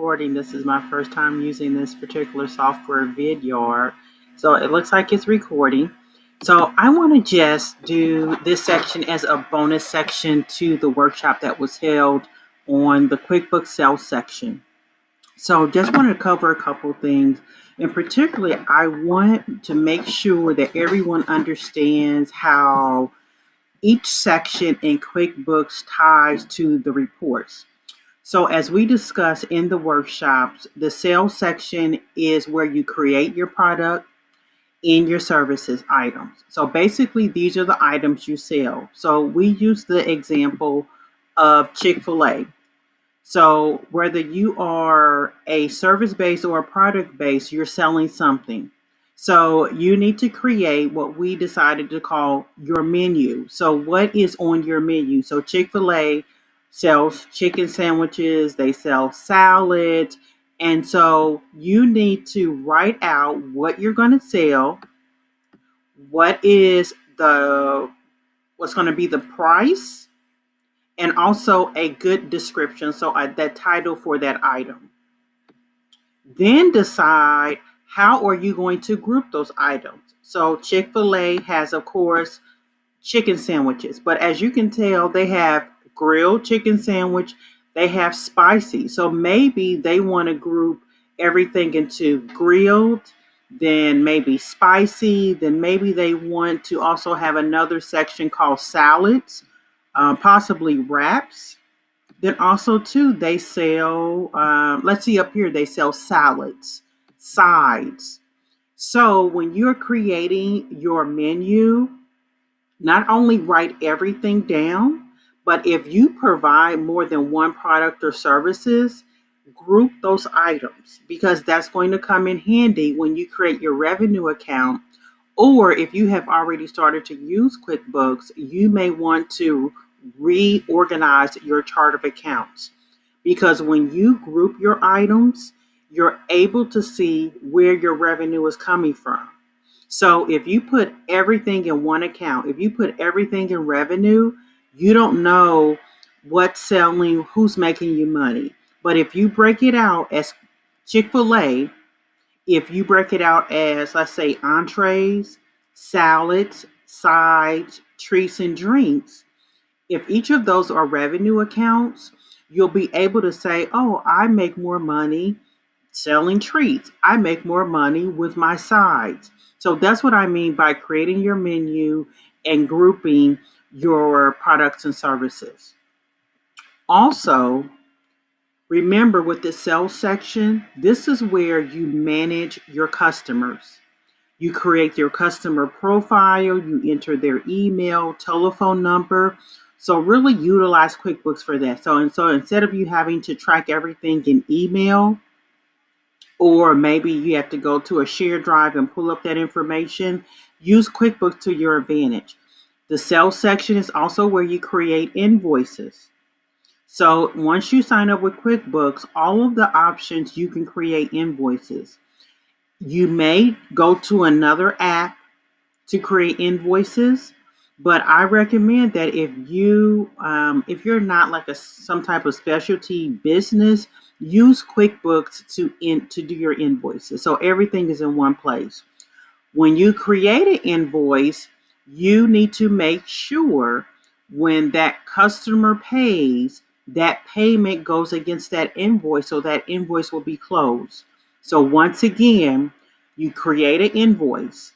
recording. This is my first time using this particular software, Vidyard. So it looks like it's recording. So I want to just do this section as a bonus section to the workshop that was held on the QuickBooks sales section. So just want to cover a couple things. And particularly, I want to make sure that everyone understands how each section in QuickBooks ties to the reports. So as we discussed in the workshops, the sales section is where you create your product and your services items. So basically, these are the items you sell. So we use the example of Chick-fil-A. So whether you are a service-based or a product-based, you're selling something. So you need to create what we decided to call your menu. So what is on your menu? So Chick-fil-A sells chicken sandwiches, they sell salads. And so you need to write out what you're going to sell, what's going to be the price, and also a good description, so that title for that item. Then decide how are you going to group those items. So Chick-fil-A has, of course, chicken sandwiches, but as you can tell, they have grilled chicken sandwich, they have spicy. So maybe they want to group everything into grilled, then maybe spicy, then maybe they want to also have another section called salads, possibly wraps. Then also too, they sell, let's see up here, they sell salads, sides. So when you're creating your menu, not only write everything down, but if you provide more than one product or services, group those items, because that's going to come in handy when you create your revenue account. Or if you have already started to use QuickBooks, you may want to reorganize your chart of accounts, because when you group your items, you're able to see where your revenue is coming from. So if you put everything in one account, if you put everything in revenue, you don't know what's selling, who's making you money. But if you break it out as Chick-fil-A, if you break it out as, let's say, entrees, salads, sides, treats, and drinks, if each of those are revenue accounts, you'll be able to say, oh, I make more money selling treats. I make more money with my sides. So that's what I mean by creating your menu and grouping your products and services. Also, remember with the sales section, this is where you manage your customers. You create your customer profile, you enter their email, telephone number. So really utilize QuickBooks for that. So instead of you having to track everything in email, or maybe you have to go to a shared drive and pull up that information, use QuickBooks to your advantage. The sales section is also where you create invoices. So once you sign up with QuickBooks, all of the options you can create invoices. You may go to another app to create invoices, but I recommend that if you're not like some type of specialty business, use QuickBooks to do your invoices. So everything is in one place. When you create an invoice, you need to make sure when that customer pays, that payment goes against that invoice, so that invoice will be closed. So once again, you create an invoice.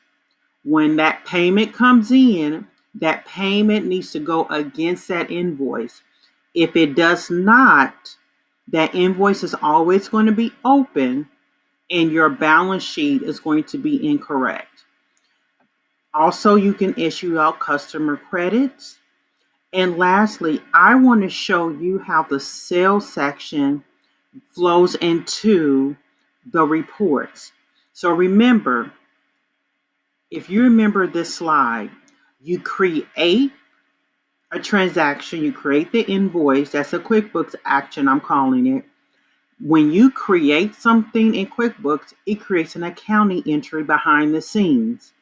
When that payment comes in, that payment needs to go against that invoice. If it does not, that invoice is always going to be open and your balance sheet is going to be incorrect. Also, you can issue out customer credits. And lastly, I want to show you how the sales section flows into the reports. So remember, if you remember this slide, you create a transaction, you create the invoice. That's a QuickBooks action, I'm calling it. When you create something in QuickBooks, it creates an accounting entry behind the scenes.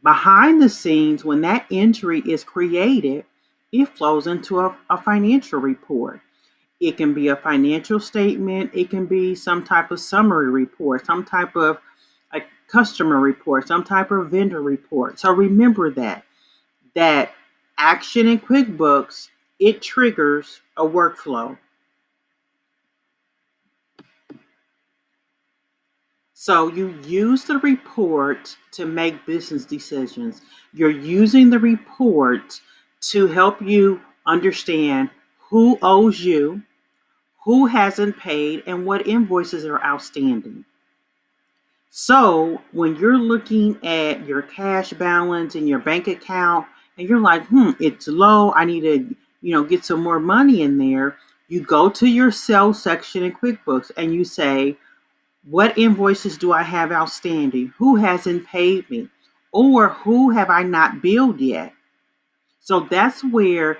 Behind the scenes, when that entry is created, it flows into a financial report. It can be a financial statement. It can be some type of summary report, some type of a customer report, some type of vendor report. So remember that action in QuickBooks, it triggers a workflow. So you use the report to make business decisions. You're using the report to help you understand who owes you, who hasn't paid, and what invoices are outstanding. So when you're looking at your cash balance in your bank account and you're like, it's low, I need to, get some more money in there, you go to your sales section in QuickBooks and you say, what invoices do I have outstanding? Who hasn't paid me? Or who have I not billed yet? So that's where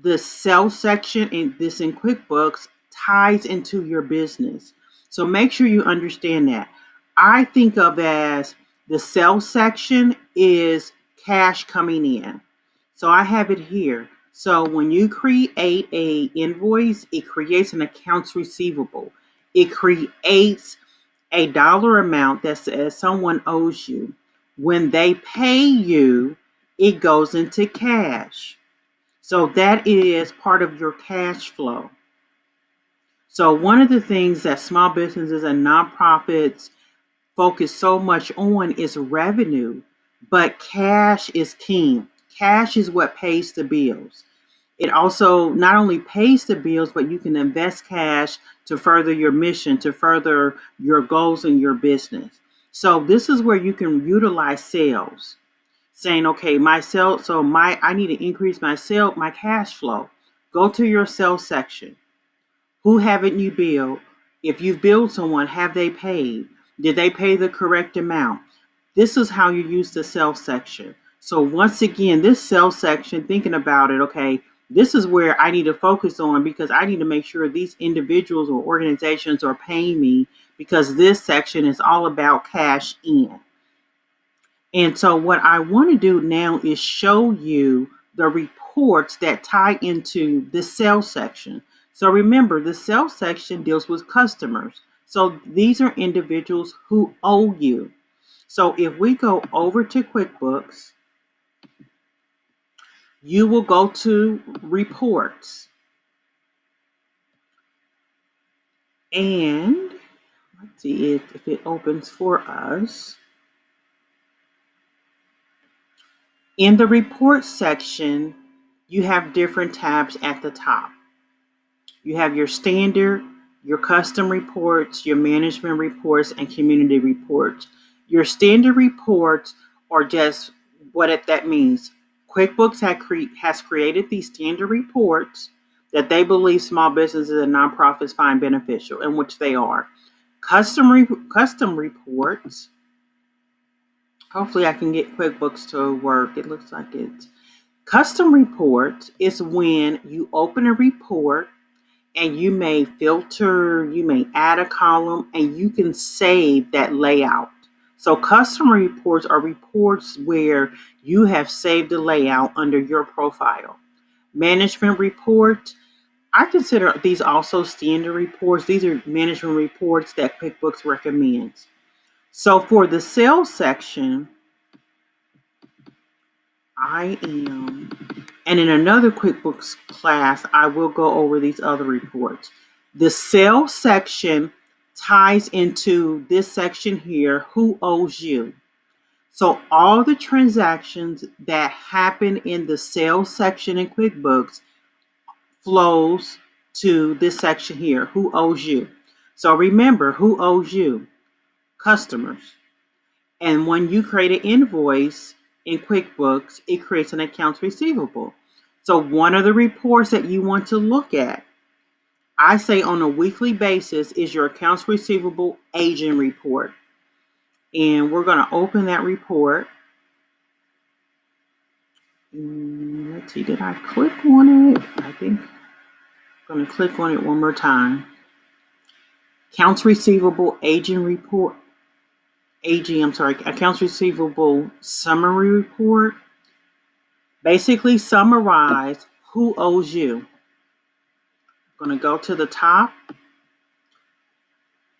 the sales section in QuickBooks ties into your business. So make sure you understand that. I think of as the sales section is cash coming in. So I have it here. So when you create a invoice, it creates an accounts receivable. It creates a dollar amount that says someone owes you. When they pay you, it goes into cash. So that is part of your cash flow. So one of the things that small businesses and nonprofits focus so much on is revenue, but cash is king. Cash is what pays the bills. It also not only pays the bills, but you can invest cash to further your mission, to further your goals in your business. So this is where you can utilize sales. Saying, okay, I need to increase my cash flow. Go to your sales section. Who haven't you billed? If you've billed someone, have they paid? Did they pay the correct amount? This is how you use the sales section. So once again, this sales section, thinking about it, okay, this is where I need to focus on because I need to make sure these individuals or organizations are paying me because this section is all about cash in. And so what I want to do now is show you the reports that tie into the sales section. So remember, the sales section deals with customers. So these are individuals who owe you. So if we go over to QuickBooks, you will go to reports. And let's see if it opens for us. In the report section, you have different tabs at the top. You have your standard, your custom reports, your management reports, and community reports. Your standard reports are just what that means. QuickBooks has created these standard reports that they believe small businesses and nonprofits find beneficial, and which they are. Custom reports. Hopefully I can get QuickBooks to work. It looks like it's custom reports is when you open a report and you may filter, you may add a column, and you can save that layout. So custom reports are reports where you have saved the layout under your profile. Management reports, I consider these also standard reports. These are management reports that QuickBooks recommends. So for the sales section, and in another QuickBooks class, I will go over these other reports. The sales section ties into this section here, who owes you. So all the transactions that happen in the sales section in QuickBooks flows to this section here, who owes you. So remember, who owes you? Customers. And when you create an invoice in QuickBooks, it creates an accounts receivable. So one of the reports that you want to look at, I say on a weekly basis, is your accounts receivable aging report. And we're going to open that report. Let's see, did I click on it? I think I'm going to click on it one more time. Accounts receivable aging report. Accounts receivable summary report. Basically summarize who owes you. I'm going to go to the top.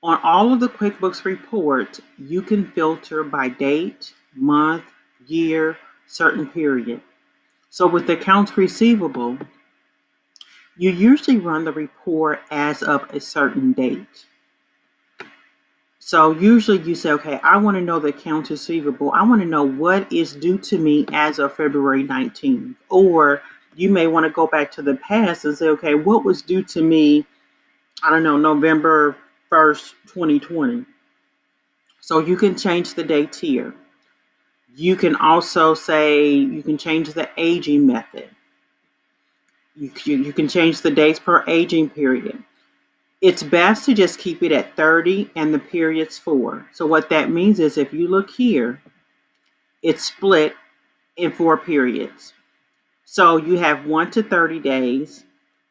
On all of the QuickBooks reports, you can filter by date, month, year, certain period. So with accounts receivable, you usually run the report as of a certain date. So usually you say, okay, I want to know the accounts receivable. I want to know what is due to me as of February 19th. Or you may want to go back to the past and say, okay, what was due to me, I don't know, November 1st, 2020. So you can change the dates here. You can also say, you can change the aging method. You can change the dates per aging period. It's best to just keep it at 30 and the period's 4. So what that means is if you look here, it's split in 4 periods. So you have 1 to 30 days,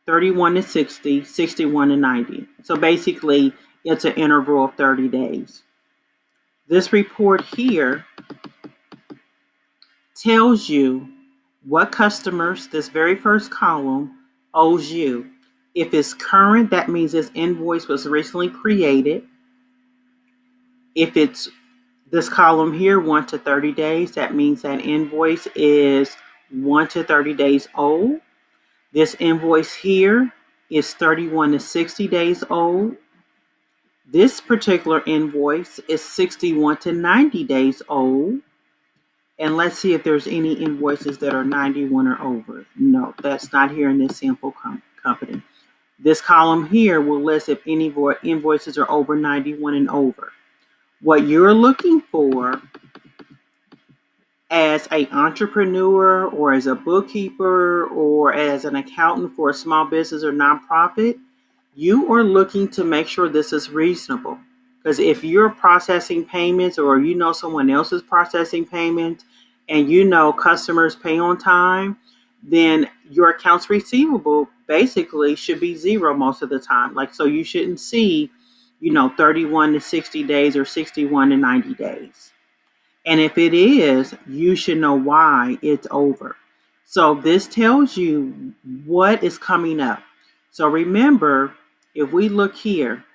31 to 60, 61 to 90. So basically, it's an interval of 30 days. This report here tells you what customers this very first column owes you. If it's current, that means this invoice was recently created. If it's this column here, 1 to 30 days, that means that invoice is 1 to 30 days old. This invoice here is 31 to 60 days old. This particular invoice is 61 to 90 days old. And let's see if there's any invoices that are 91 or over. No, that's not here in this sample company. This column here will list if any invoices are over 91 and over. What you're looking for as an entrepreneur or as a bookkeeper or as an accountant for a small business or nonprofit, you are looking to make sure this is reasonable. Because if you're processing payments or you know someone else is processing payments and you know customers pay on time, then your accounts receivable basically should be 0 most of the time. So you shouldn't see, 31 to 60 days or 61 to 90 days. And if it is, you should know why it's over. So this tells you what is coming up. So remember, if we look here,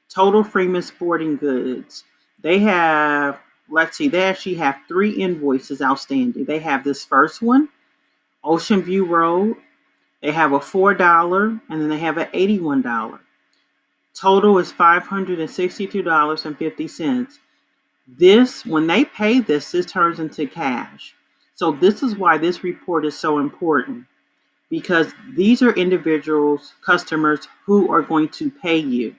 Total Freeman Sporting Goods, they actually have 3 invoices outstanding. They have this first one, Ocean View Road. They have a $4 and then they have an $81. Total is $562.50. When they pay this turns into cash. So this is why this report is so important, because these are individuals, customers who are going to pay you.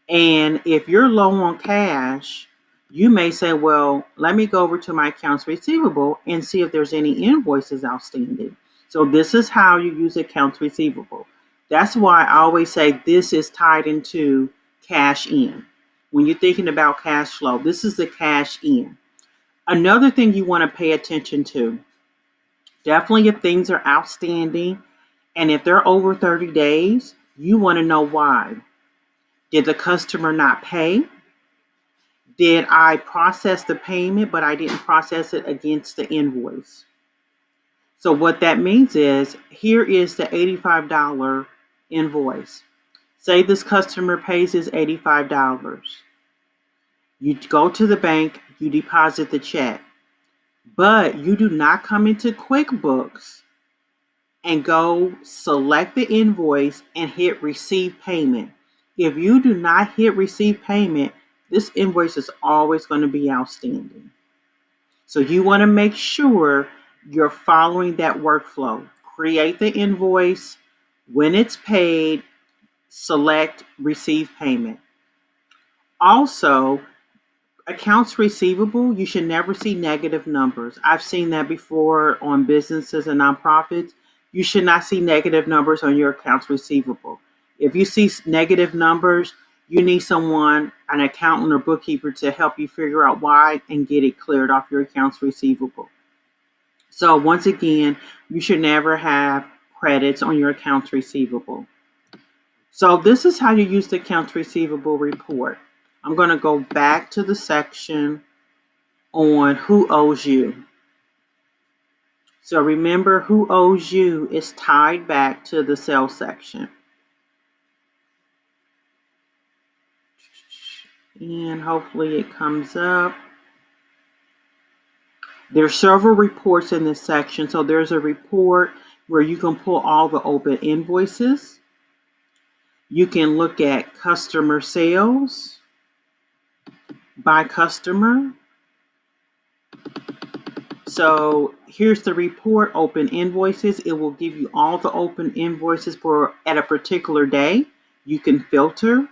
And if you're low on cash, you may say, well, let me go over to my accounts receivable and see if there's any invoices outstanding. So this is how you use accounts receivable. That's why I always say this is tied into cash in. When you're thinking about cash flow, this is the cash in. Another thing you want to pay attention to, definitely if things are outstanding and if they're over 30 days, you want to know why. Did the customer not pay? Did I process the payment, but I didn't process it against the invoice? So what that means is, here is the $85 invoice. Say this customer pays his $85. You go to the bank, you deposit the check, but you do not come into QuickBooks and go select the invoice and hit receive payment. If you do not hit receive payment, this invoice is always going to be outstanding. So you want to make sure you're following that workflow. Create the invoice. When it's paid, select receive payment. Also, accounts receivable, you should never see negative numbers. I've seen that before on businesses and nonprofits. You should not see negative numbers on your accounts receivable. If you see negative numbers, you need someone, an accountant or bookkeeper, to help you figure out why and get it cleared off your accounts receivable. So once again, you should never have credits on your accounts receivable. So this is how you use the accounts receivable report. I'm going to go back to the section on who owes you. So remember, who owes you is tied back to the sales section. And hopefully it comes up. There's several reports in this section. So there's a report where you can pull all the open invoices. You can look at customer sales by customer. So here's the report, open invoices. It will give you all the open invoices for at a particular day. You can filter.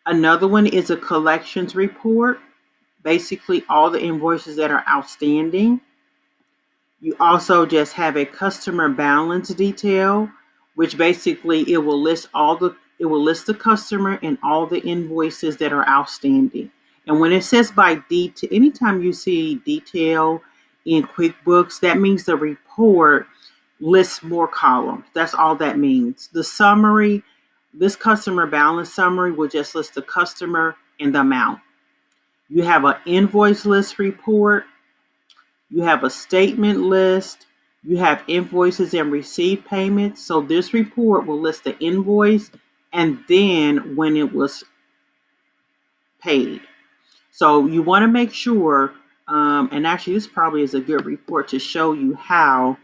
Another one is a collections report. Basically all the invoices that are outstanding. You also just have a customer balance detail, which basically it will list the customer and all the invoices that are outstanding. And when it says by detail, anytime you see detail in QuickBooks, that means the report lists more columns. That's all that means. The summary, this customer balance summary will just list the customer and the amount. You have an invoice list report. You have a statement list. You have invoices and received payments. So this report will list the invoice and then when it was paid. So you want to make sure, and actually this probably is a good report to show you how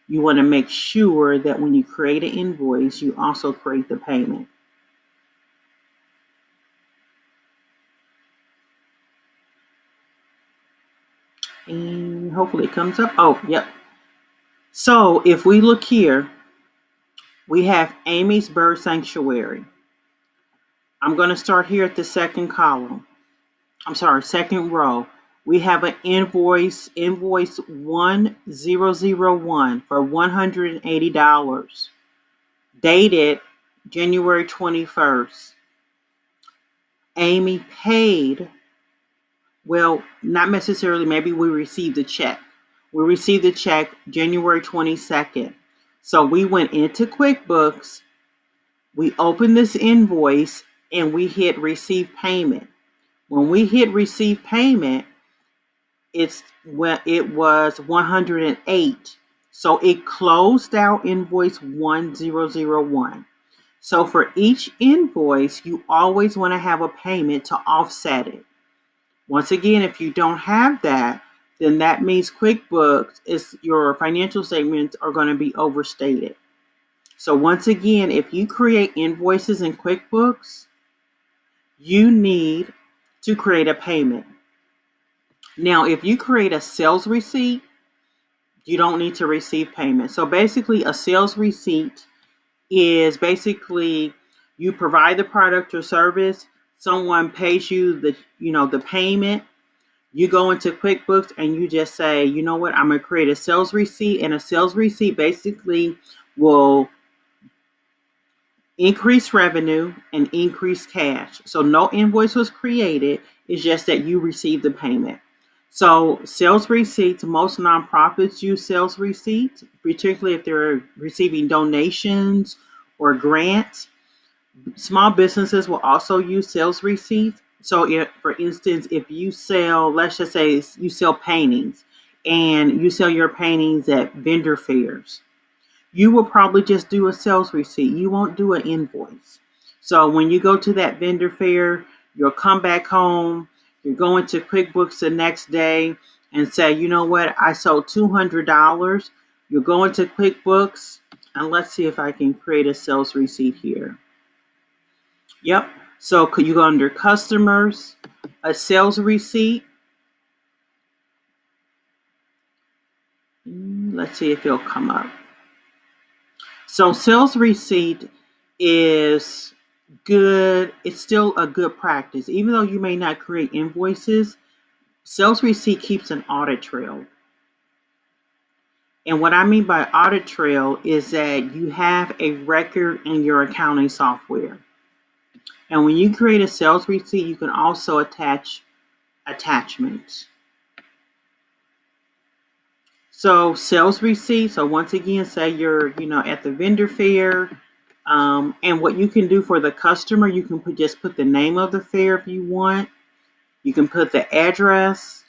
you want to make sure that when you create an invoice, you also create the payment. And hopefully it comes up. Oh, yep. So if we look here, we have Amy's Bird Sanctuary. I'm going to start here at the second column. Second row. We have an invoice 1001 for $180, dated January 21st. Amy paid, well, not necessarily, maybe we received the check. We received the check January 22nd. So we went into QuickBooks, we opened this invoice, and we hit receive payment. When we hit receive payment, it was 108. So it closed out invoice 1001. So for each invoice, you always want to have a payment to offset it. Once again, if you don't have that, then that means QuickBooks your financial statements are going to be overstated. So once again, if you create invoices in QuickBooks, you need to create a payment. Now, if you create a sales receipt, you don't need to receive payment. So basically, a sales receipt is basically you provide the product or service, someone pays you the payment. You go into QuickBooks and you just say, you know what, I'm going to create a sales receipt, and a sales receipt basically will increase revenue and increase cash. So no invoice was created. It's just that you received the payment. So sales receipts, most nonprofits use sales receipts, particularly if they're receiving donations or grants. Small businesses will also use sales receipts. So for instance, if you sell, let's just say you sell paintings and you sell your paintings at vendor fairs, you will probably just do a sales receipt. You won't do an invoice. So when you go to that vendor fair, you'll come back home, you're going to QuickBooks the next day and say, you know what, I sold $200. You'll go into QuickBooks, and let's see if I can create a sales receipt here. Yep. So could you go under customers, a sales receipt. Let's see if it'll come up. So sales receipt is good. It's still a good practice. Even though you may not create invoices, sales receipt keeps an audit trail. And what I mean by audit trail is that you have a record in your accounting software. And when you create a sales receipt, you can also attach attachments. So sales receipt. So once again, say you're, at the vendor fair. And what you can do for the customer, you can just put the name of the fair if you want. You can put the address.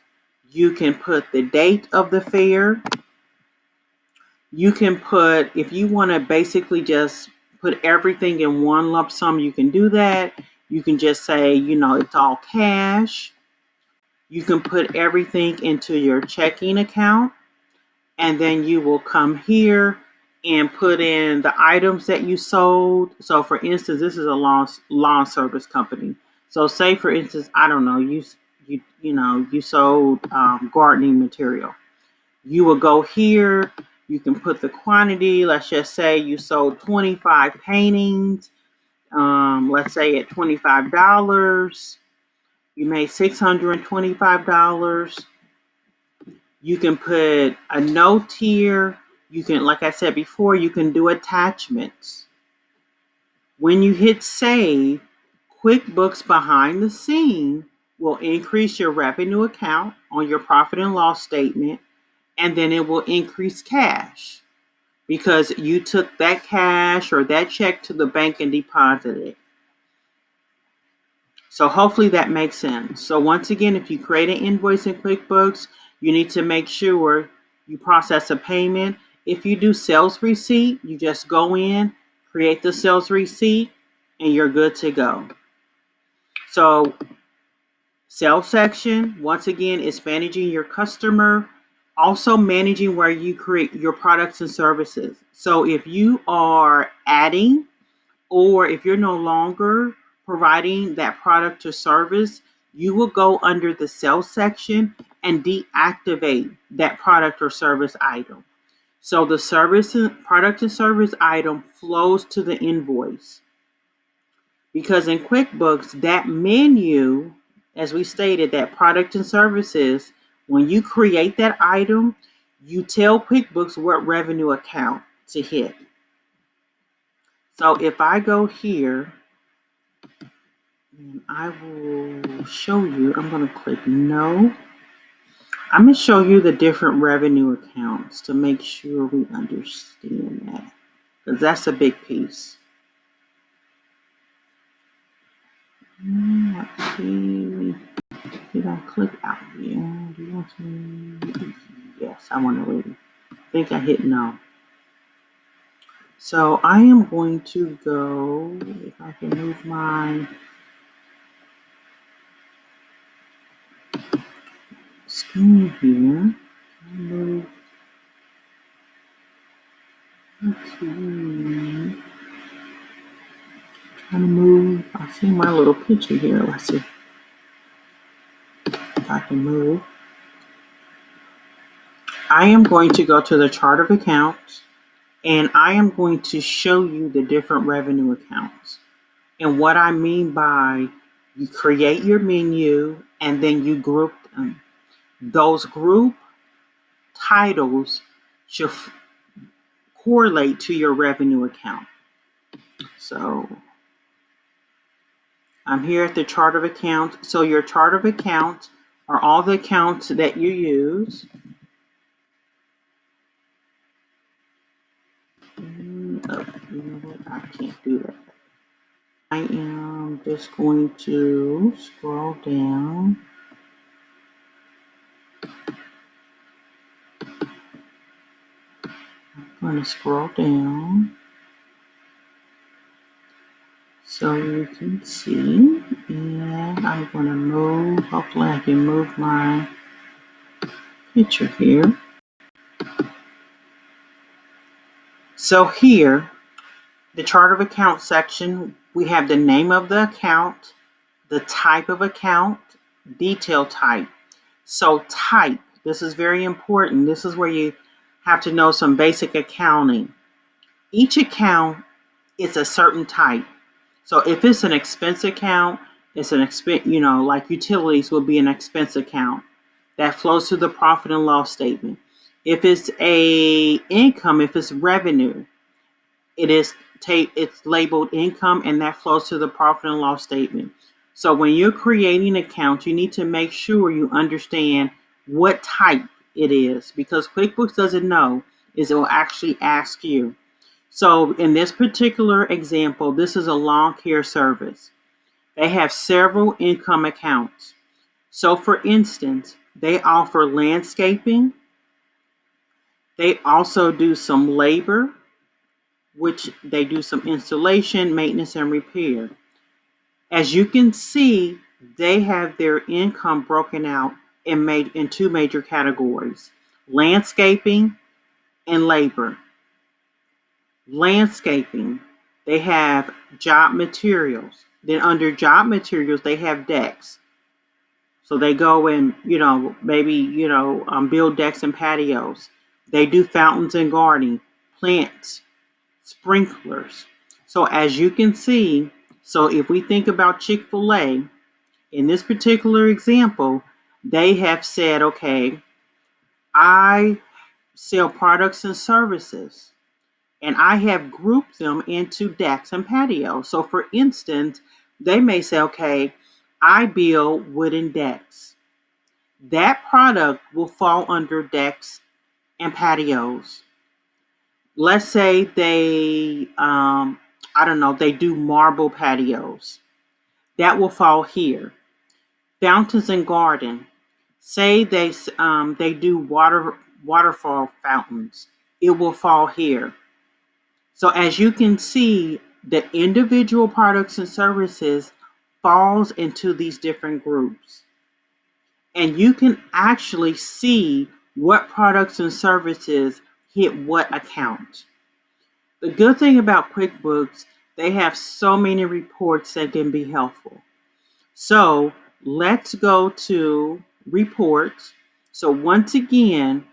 You can put the date of the fair. You can put, if you want to basically just put everything in one lump sum, you can do that. You can just say, it's all cash. You can put everything into your checking account, and then you will come here and put in the items that you sold. So for instance, this is a lawn service company. So say for instance, I don't know, you sold gardening material. You will go here. You can put the quantity. Let's just say you sold 25 paintings. Let's say at $25. You made $625. You can put a note here. You can, like I said before, you can do attachments. When you hit save, QuickBooks behind the scene will increase your revenue account on your profit and loss statement, and then it will increase cash because you took that cash or that check to the bank and deposited it. So hopefully that makes sense. So once again, if you create an invoice in QuickBooks, you need to make sure you process a payment. If you do sales receipt, you just go in, create the sales receipt, and you're good to go. So sales section, once again, is managing your customer, also managing where you create your products and services. So if you are adding, or if you're no longer providing that product or service, you will go under the sales section and deactivate that product or service item. So the product and service item flows to the invoice. Because in QuickBooks, that menu, as we stated, that product and services, when you create that item, you tell QuickBooks what revenue account to hit. So if I go here, and I will show you, I'm going to click no. I'm going to show you the different revenue accounts to make sure we understand that, because that's a big piece. Let's see. Did I click out here? Do you want to? Yes, I want to read. I think I hit no. So I am going to go, if I can move my screen here. Move. Okay. Trying to move. I see my little picture here. Let's see if I can move. I am going to go to the chart of accounts, and I am going to show you the different revenue accounts. And what I mean by you create your menu and then you group them. Those group titles should correlate to your revenue account. So I'm here at the chart of accounts. So your chart of accounts are all the accounts that you use. Oh, you know what? I can't do that. I am just going to scroll down. I'm going to scroll down so you can see. And I'm going to move. Hopefully I can move my picture here. So here, the chart of account section, we have the name of the account, the type of account, detail type. So type, this is very important. This is where you have to know some basic accounting. Each account is a certain type. So if it's an expense account, it's an expense, like utilities will be an expense account that flows to the profit and loss statement. If it's a income, if it's revenue, it's labeled income, and that flows to the profit and loss statement. So when you're creating accounts, you need to make sure you understand what type it is, because QuickBooks doesn't know, is it will actually ask you. So in this particular example, this is a lawn care service. They have several income accounts. So for instance, they offer landscaping. They also do some labor, which they do some installation, maintenance, and repair. As you can see, they have their income broken out and made in two major categories: landscaping and labor. Landscaping, they have job materials. Then under job materials, they have decks. So they go and, maybe, build decks and patios. They do fountains and gardening, plants, sprinklers. So as you can see, so if we think about Chick-fil-A, in this particular example, they have said, okay, I sell products and services, and I have grouped them into decks and patios. So for instance, they may say, okay, I build wooden decks. That product will fall under decks and patios. Let's say they, I don't know, they do marble patios. That will fall here. Fountains and garden. Say they do waterfall fountains. It will fall here. So as you can see, the individual products and services falls into these different groups. And you can actually see what products and services hit what account. The good thing about QuickBooks, they have so many reports that can be helpful. So let's go to reports. So once again,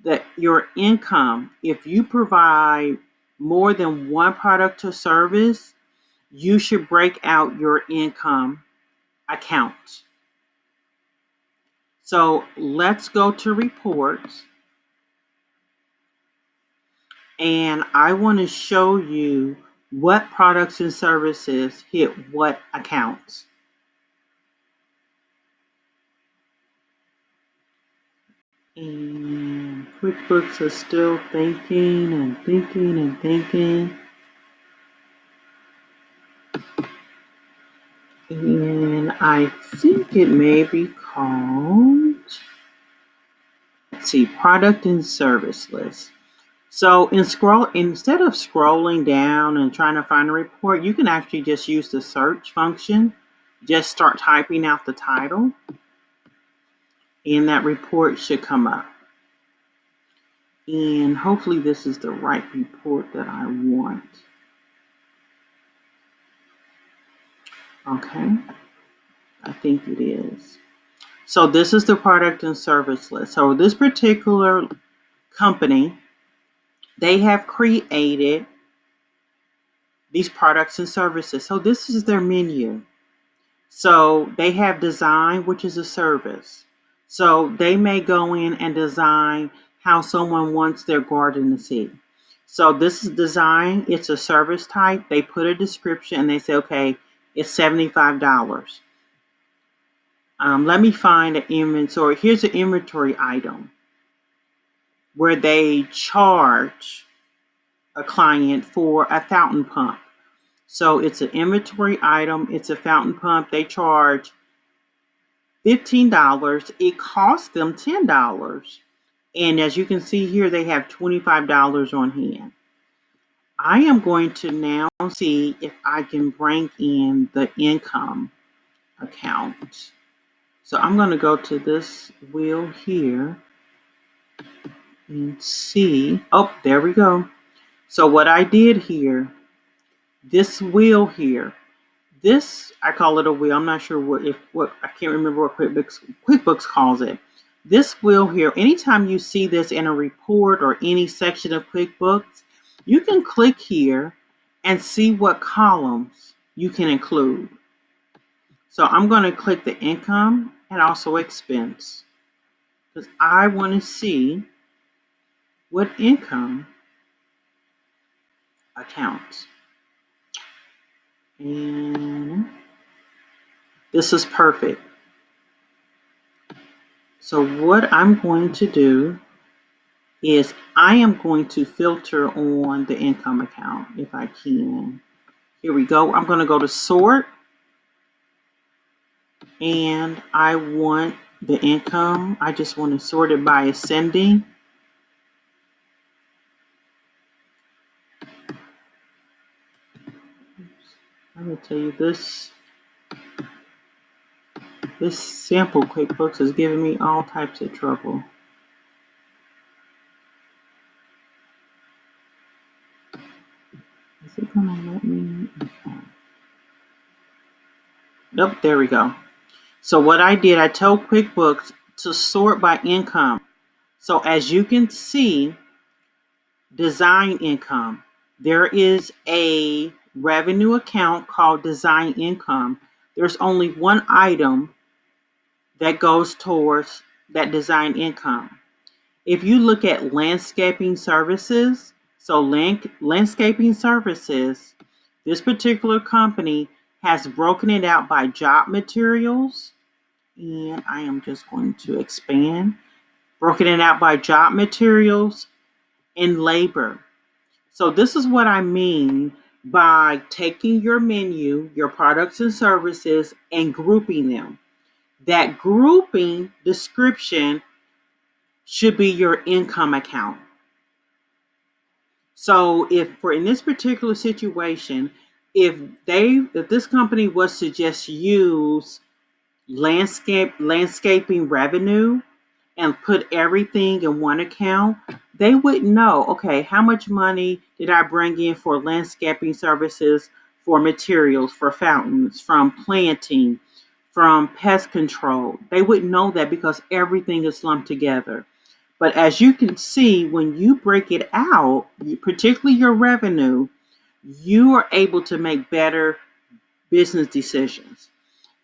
that your income, if you provide more than one product or service, you should break out your income account. So let's go to reports. And I want to show you what products and services hit what accounts. And QuickBooks is still thinking and thinking and thinking. And I think it may be called, let's see, product and service list. So instead of scrolling down and trying to find a report, you can actually just use the search function. Just start typing out the title, and that report should come up. And hopefully this is the right report that I want. Okay, I think it is. So this is the product and service list. So this particular company, they have created these products and services. So this is their menu. So they have design, which is a service. So they may go in and design how someone wants their garden to see. So this is design. It's a service type. They put a description and they say, okay, it's $75. Let me find an inventory. Here's an inventory item where they charge a client for a fountain pump. So it's an inventory item. It's a fountain pump. They charge $15. It costs them $10. And as you can see here, they have $25 on hand. I am going to now see if I can bring in the income account. So I'm going to go to this wheel here and see. Oh, there we go. So what I did here, this wheel here, this, I call it a wheel. I'm not sure what I can't remember what QuickBooks calls it. This wheel here, anytime you see this in a report or any section of QuickBooks, you can click here and see what columns you can include. So I'm going to click the income and also expense because I want to see what income accounts. And this is perfect. So what I'm going to do is I am going to filter on the income account if I can. Here we go. I'm going to go to sort, and I want the income. I just want to sort it by ascending. I'm going to tell you this. This sample QuickBooks is giving me all types of trouble. Is it gonna let me? Okay. Nope, there we go. So what I did, I told QuickBooks to sort by income. So as you can see, design income, there is a revenue account called design income. There's only one item that goes towards that design income. If you look at landscaping services, so landscaping services, this particular company has broken it out by job materials, and I am just going to expand, broken it out by job materials and labor. So this is what I mean by taking your menu, your products and services, and grouping them. That grouping description should be your income account. So if in this particular situation, if this company was to just use landscaping revenue and put everything in one account, they would know, okay, how much money did I bring in for landscaping services, for materials, for fountains, from planting, from pest control. They would know that because everything is lumped together. But as you can see, when you break it out, particularly your revenue, you are able to make better business decisions.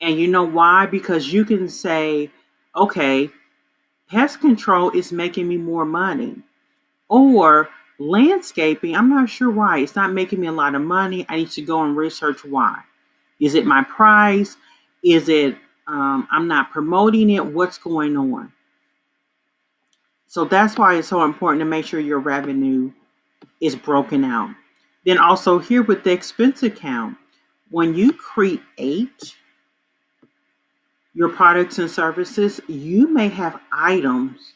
And you know why? Because you can say, okay, pest control is making me more money. Or landscaping, I'm not sure why. It's not making me a lot of money. I need to go and research why. Is it my price? Is it I'm not promoting it? What's going on? So that's why it's so important to make sure your revenue is broken out. Then also here with the expense account, when you create your products and services, you may have items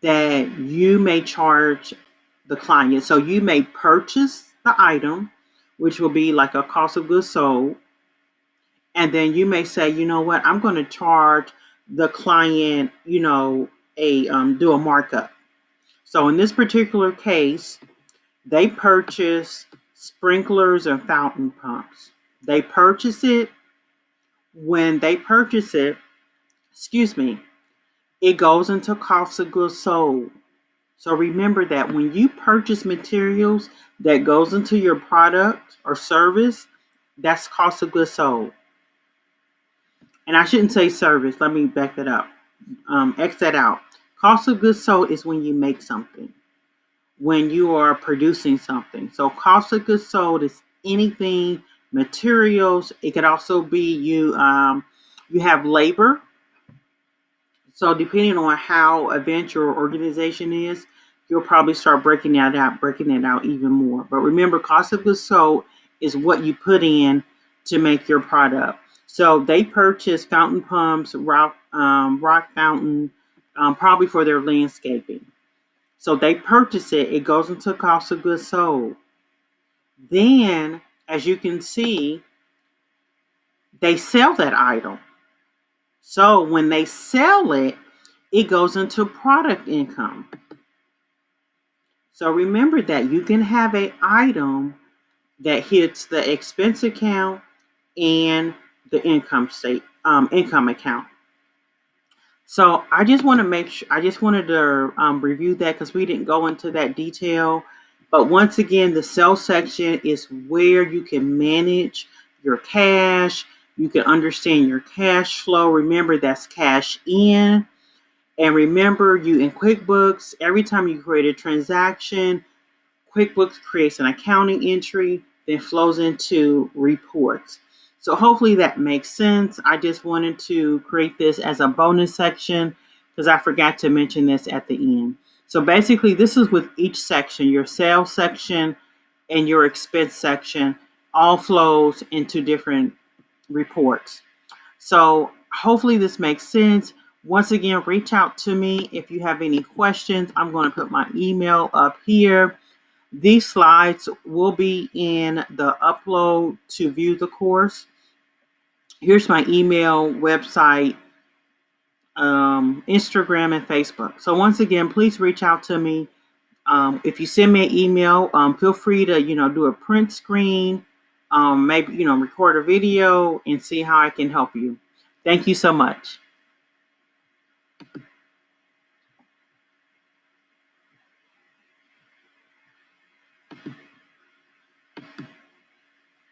that you may charge the client. So you may purchase the item, which will be like a cost of goods sold. And then you may say, you know what, I'm going to charge the client, do a markup. So in this particular case, they purchase sprinklers and fountain pumps. They purchase it. When they purchase it, it goes into cost of goods sold. So remember that when you purchase materials that goes into your product or service, that's cost of goods sold. And I shouldn't say service. Let me back that up. X that out. Cost of goods sold is when you make something, when you are producing something. So cost of goods sold is anything, materials. It could also be you have labor. So depending on how advanced your organization is, you'll probably start breaking it out even more. But remember, cost of goods sold is what you put in to make your product. So they purchase fountain pumps, rock fountain, probably for their landscaping. So they purchase it. It goes into cost of goods sold. Then, as you can see, they sell that item. So when they sell it, it goes into product income. So remember that you can have an item that hits the expense account and the income account. So I just want to make sure, I just wanted to review that because we didn't go into that detail. But once again, the sales section is where you can manage your cash. You can understand your cash flow. Remember, that's cash in. And remember, you in QuickBooks, every time you create a transaction, QuickBooks creates an accounting entry, then flows into reports. So hopefully that makes sense. I just wanted to create this as a bonus section because I forgot to mention this at the end. So basically, this is with each section, your sales section and your expense section, all flows into different reports. So hopefully this makes sense. Once again, reach out to me if you have any questions. I'm going to put my email up here. These slides will be in the upload to view the course. Here's my email, website, Instagram, and Facebook. So once again, please reach out to me. If you send me an email, feel free to, do a print screen, maybe, record a video and see how I can help you. Thank you so much.